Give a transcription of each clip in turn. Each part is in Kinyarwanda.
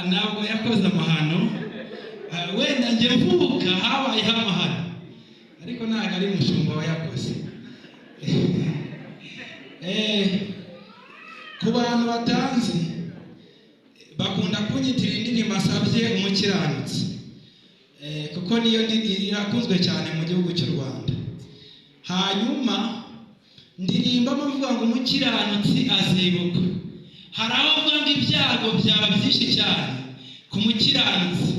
ntabwo yakoze amahano, wenda njye mvuka habayeho amahano, ariko ntabwo ari umushumba wayakoze. Ku bantu batanzi bakunda kunyitira indirimbo asabye umukiranutsi, kuko niyo irakunzwe cyane mu gihugu cy'u Rwanda. Hanyuma ndirimba bavuga ngo umukiranutsi azibukwa. Hari aho bavuga ngo ibyago byaba byinshi cyane ku mukiranutsi,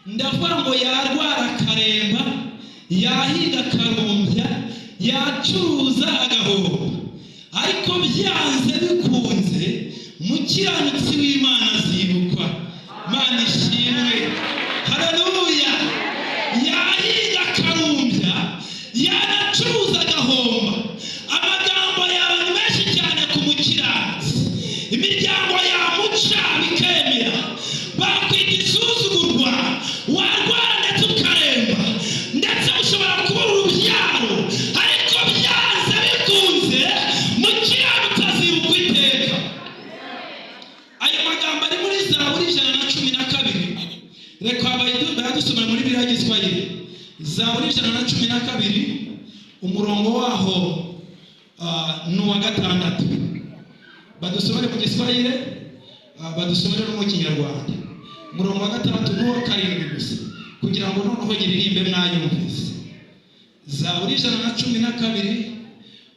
ndavuga ngo yarwara akaremba, yahiga akarumbya, yacuruza agahomba, ariko byanze bikunze umukiranutsi w'Imana azibukwa. Imana ishimwe, haleluya. Yahiga akarumbya, yanacuruza agahomba. Amagambo yawe ni menshi cyane ku mukiranutsi, imiryango yamuca bikemera, bakwita isuzugurwa, warwara ndetse ukaremba, ndetse ushobora kubura urubyaro, ariko byanze bikunze umukiranutsi azibukwa iteka. Ayo magambo ari muri Zaburi 112. Reka bayadusomera muri Bibiliya y'Igiswahili. Zaburi 112 umurongo waho ni uwa 6. Badusomere mu Giswahili, badusomere no mu Kinyarwanda. Umurongo wa 6 n'uwa 7 gusa, kugira ngo noneho nyiririmbe mwayumvise. Zaburi 112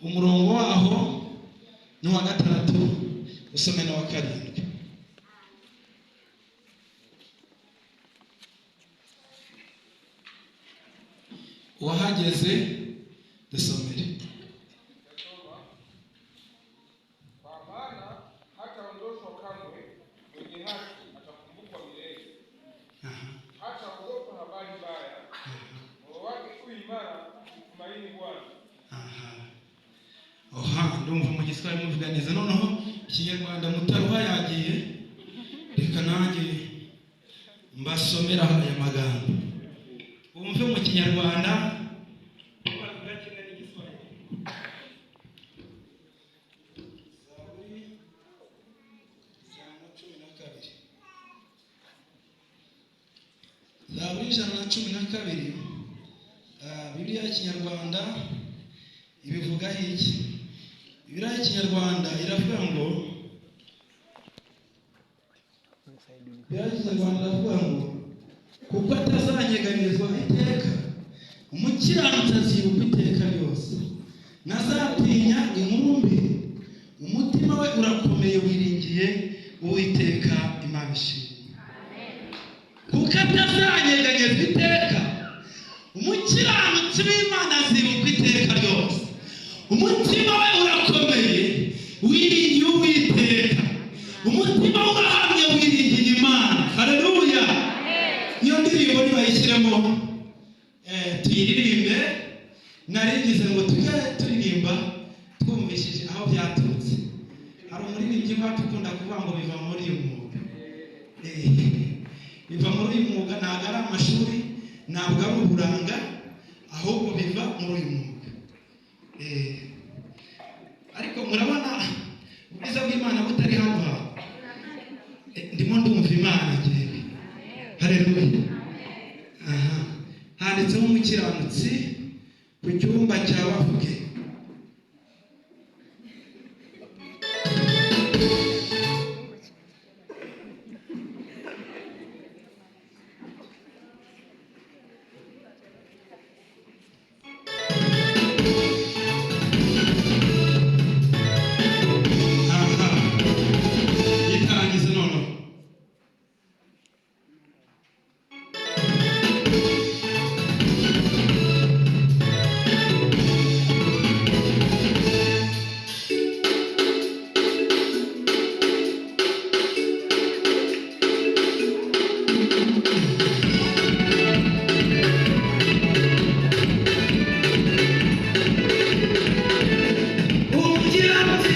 umurongo waho ni uwa 6, usome no wa 7. Wahageze dusomere. Kwa maana hataondoshwa kamwe mwenye haki, atakumbukwa milele. Hataogopa habari mbaya, moyo wake u imara, mtumaini Bwana. Ndumva mu Giswahili muvuga neza, noneho Ikinyarwanda mutaruha yagiye, reka nanjye mbasomera aya magambo umve mu Kinyarwanda. Zaburi 112 Bibiliya y'Ikinyarwanda ibivuga iki? Bibiliya y'Ikinyarwanda iravuga ngo kuko atazanyeganizwa iteka, umukiranutsi azibukwa iteka ryose. Ntazatinya inkumbi, umutima we urakomeye wiringiye Uwiteka Imana ishimwe. Kuko atazanyeganyezwa iteka, umukiranutsi w'Imana azibukwa iteka ryose. Umutima we urakomeye wiringiye Uwiteka, umutima we urahamye wiringiye Imana. Haleluya. Iyo ndirimbo nibayishyiremo tuyiririmbe. Narigize ngo tujye turirimba twumvishije aho byaturutse. Hari umuririmbyi wacu ukunda kuvuga ngo biva muri uyu mwuga. Biva muri uyu mwuga, ntabwo ari amashuri, ntabwo ari uburanga, ahubwo biva muri uyu mwuga. Ariko murabona ubwiza bw'Imana butari hano hantu. Ndimo ndumva Imana ngewe. Haleluya. Handitseho umukiranutsi ku cyumba cya bavuge. Umukiranutsi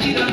akira